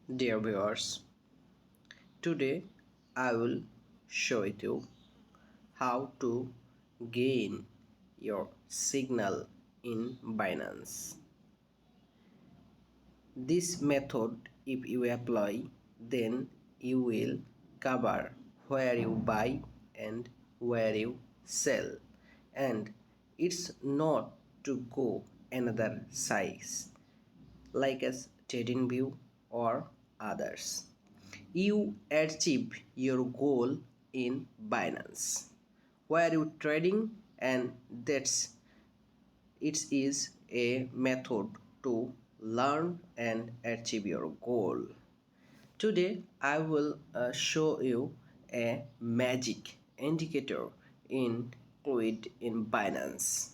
Dear viewers, today I will show you how to gain your signal in Binance. This method, if you apply, then you will cover where you buy and where you sell, and it's not to go another size like as TradingView or others. You achieve your goal in Binance, where you trading, and that's it is a method to learn and achieve your goal. Today I will show you a magic indicator included in Binance.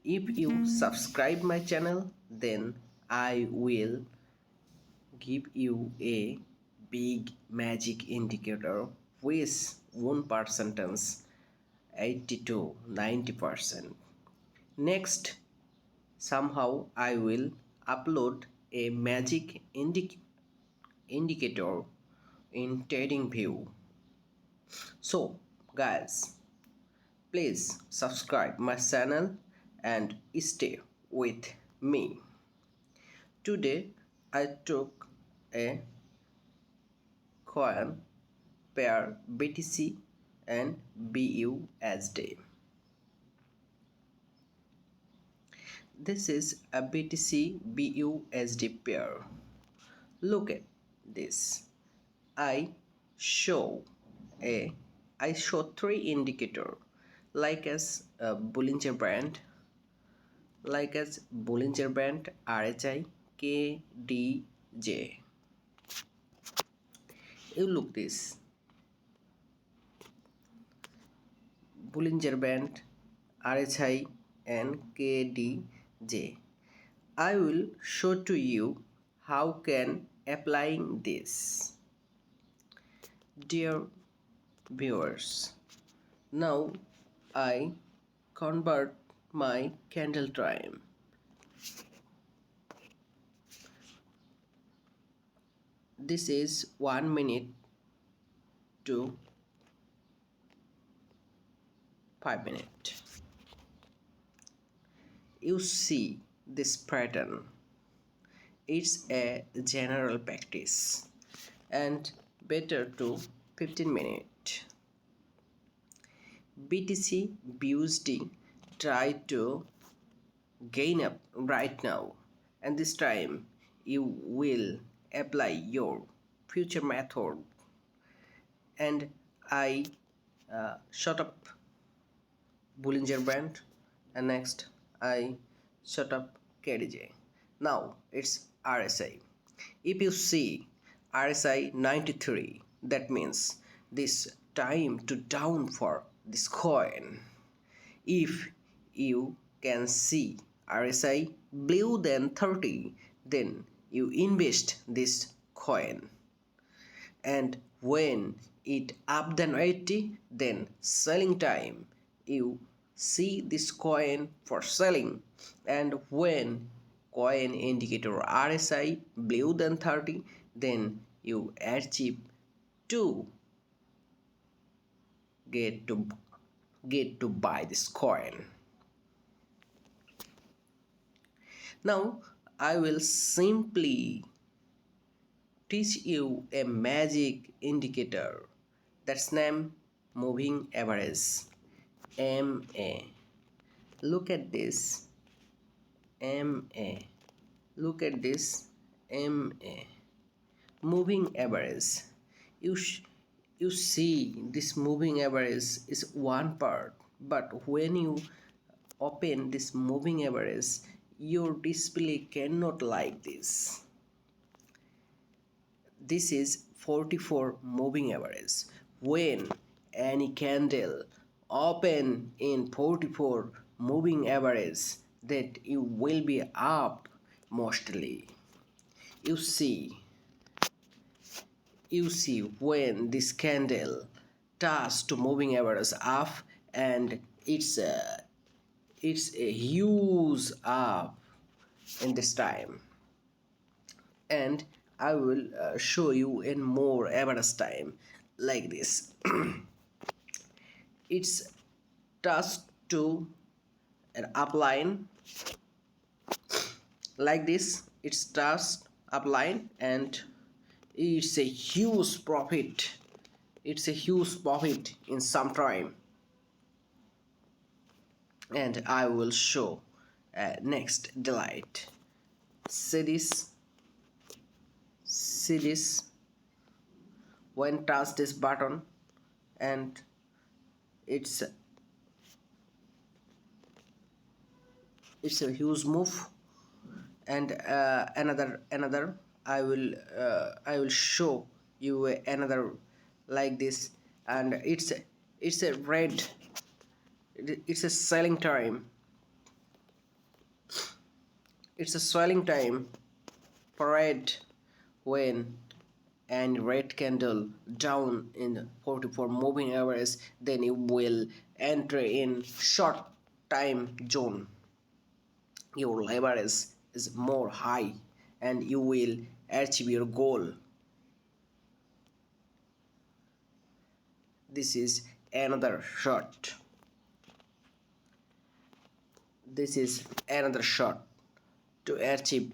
If you subscribe my channel, then I will give you a big magic indicator which one percentance 80 to 90%. Next, somehow I will upload a magic indicator in TradingView. So guys, please subscribe my channel and stay with me. Today I took a coin pair BTC and BUSD. This is a BTC BUSD pair. Look at this. I show a I show three indicator like as a Bollinger Band, RHI, KDJ. You look this Bollinger Band, RHI and KDJ. I will show to you how can applying this. Dear viewers, now I convert my candle time. This is 1 minute to 5 minutes. You see this pattern. It's a general practice and better to 15 minutes. BTC BUSD try to gain up right now, and this time you will apply your future method, and I shut up Bollinger Band, and next I shut up KDJ. Now it's RSI. If you see RSI 93, that means this time to down for this coin. If you can see RSI blue than 30, then you invest this coin, and when it up than 80, then selling time. You see this coin for selling, and when coin indicator RSI blue than 30, then you achieve to get to buy this coin. Now I will simply teach you a magic indicator that's named moving average, MA. Look at this, MA. Look at this, MA. Moving average. You see this moving average is one part, but when you open this moving average, your display cannot like this. This is 44 moving average. When any candle open in 44 moving average, that you will be up mostly. You see when this candle touch to moving average up, and it's a huge up in this time, and I will show you in more average time like this. It's task to an upline like this. It's task upline, and it's a huge profit. It's a huge profit in some time, and I will show next delight. See this when touch this button, and it's it's a huge move. And another I will show you another like this. And it's a red. It's a selling time. It's a selling time for red when and red candle down in 44 moving hours, then you will enter in short time zone. Your leverage is more high and you will achieve your goal. This is another shot. This is another shot to achieve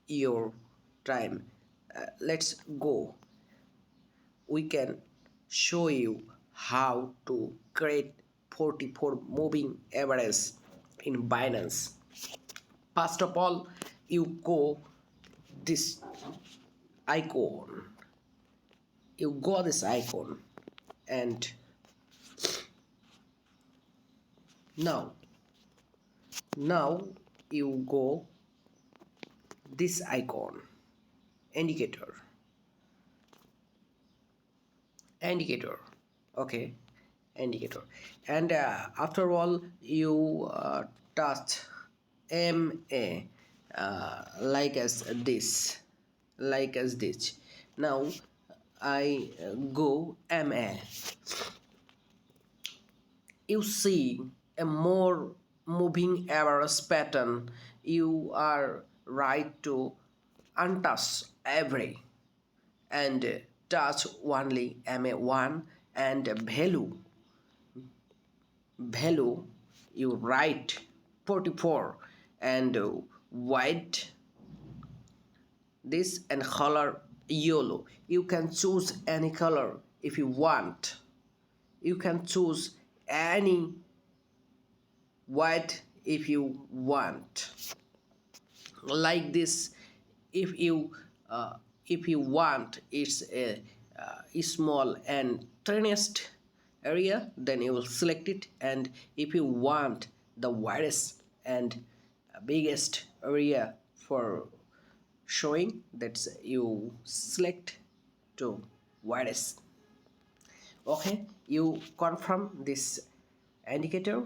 your time. Let's go. We can show you how to create 44 moving average in Binance. First of all, you go this icon. You go this icon, and now you go this icon, indicator. Okay, indicator. And after all, you touch MA, like as this. Now I go MA. You see a more moving average pattern. You are right to untouch every and touch only MA1 and value you write 44 and white this and color yellow. You can choose any color if you want. You can choose any white if you want, like this. If you want it's a small and tiniest area, then you will select it. And if you want the widest and biggest area for showing, that's you select to widest. Okay, you confirm this indicator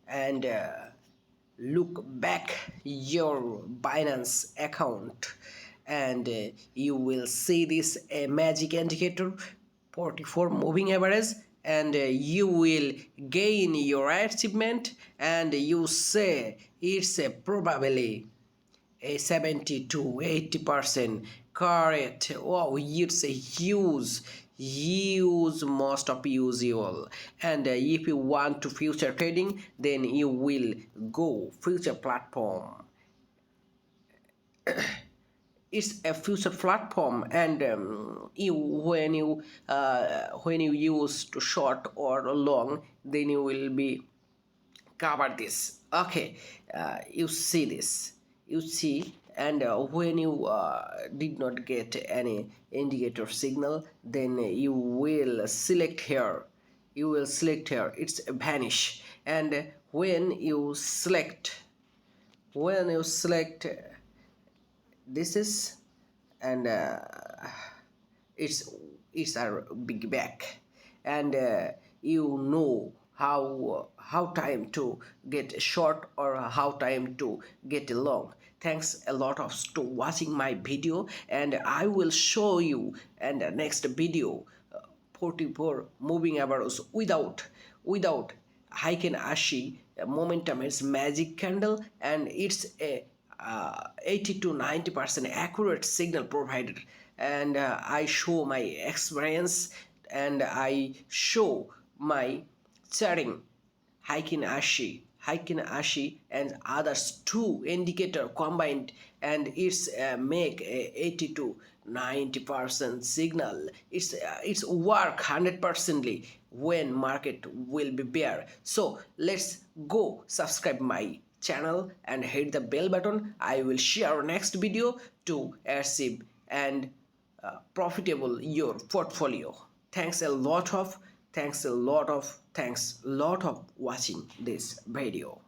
and look back your Binance account, and you will see this magic indicator 44 moving average, and you will gain your achievement, and you say it's probably a 70 to 80% correct. Wow, it's a huge most of usual. And if you want to future trading, then you will go future platform. It's a future platform, and when you use to short or long, then you will be cover this. Okay, you see this, you see. And when you did not get any indicator signal, then you will select here. It's vanish. And when you select this is, and it's a big back. And you know how time to get short or how time to get long. Thanks a lot of to watching my video, and I will show you in the next video 44 moving arrows without Heiken Ashi momentum. It's magic candle, and it's a 80 to 90% accurate signal provided, and I show my experience, and I show my sharing Heikin Ashi and others two indicator combined, and it's make a 80 to 90% signal. It's work 100%ly when market will be bear. So let's go subscribe my channel and hit the bell button. I will share next video to achieve and profitable your portfolio. Thanks a lot of watching this video.